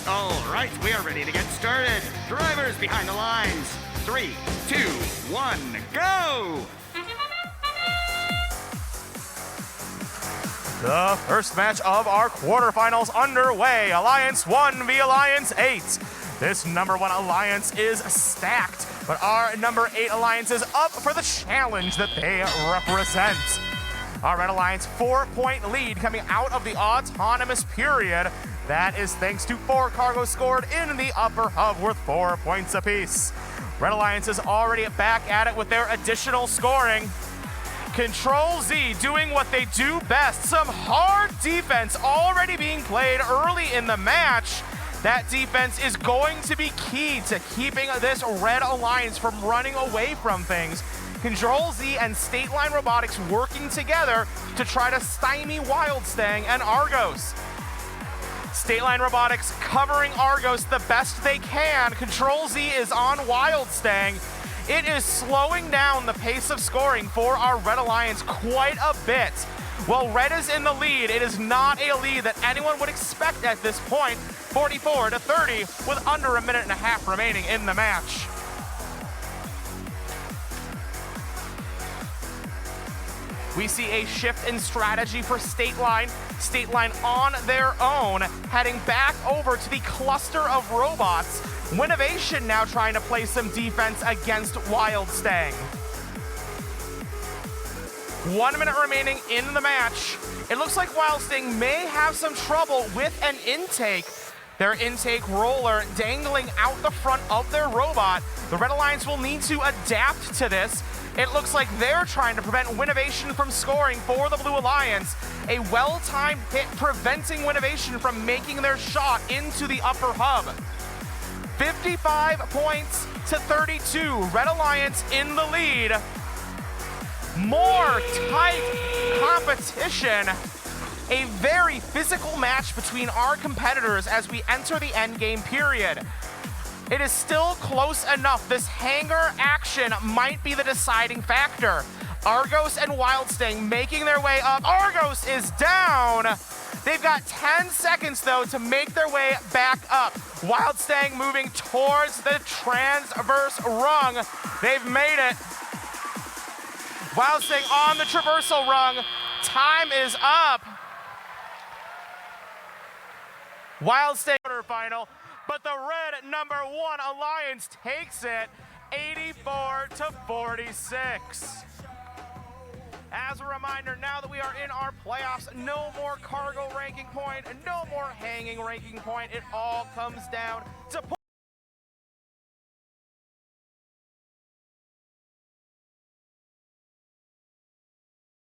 All right, we are ready to get started. Drivers behind the lines. 3, 2, 1, go! The first match of our quarterfinals underway. Alliance 1 v Alliance 8. This number 1 alliance is stacked, but our number 8 alliance is up for the challenge that they represent. Our Red Alliance 4-point lead coming out of the autonomous period. That is thanks to 4 cargo scored in the upper hub worth 4 points apiece. Red Alliance is already back at it with their additional scoring. Control Z doing what they do best. Some hard defense already being played early in the match. That defense is going to be key to keeping this Red Alliance from running away from things. Control Z and State Line Robotics working together to try to stymie Wildstang and Argos. State Line Robotics covering Argos the best they can. Control Z is on Wildstang. It is slowing down the pace of scoring for our Red Alliance quite a bit. While Red is in the lead, it is not a lead that anyone would expect at this point. 44-30 with under a minute and a half remaining in the match. We see a shift in strategy for State Line. State Line on their own, heading back over to the cluster of robots. Winnovation now trying to play some defense against Wildstang. 1 minute remaining in the match. It looks like Wildstang may have some trouble with an intake. Their intake roller dangling out the front of their robot. The Red Alliance will need to adapt to this. It looks like they're trying to prevent Winnovation from scoring for the Blue Alliance. A well-timed hit preventing Winnovation from making their shot into the upper hub. 55 points to 32. Red Alliance in the lead. More tight competition. A very physical match between our competitors as we enter the endgame period. It is still close enough. This hangar action might be the deciding factor. Argos and Wildstang making their way up. Argos is down. They've got 10 seconds, though, to make their way back up. Wildstang moving towards the transverse rung. They've made it. Wildstang on the traversal rung. Time is up. Wildstang quarterfinal, but the red number 1 alliance takes it 84-46. As a reminder, now that we are in our playoffs, no more cargo ranking point, no more hanging ranking point. It all comes down to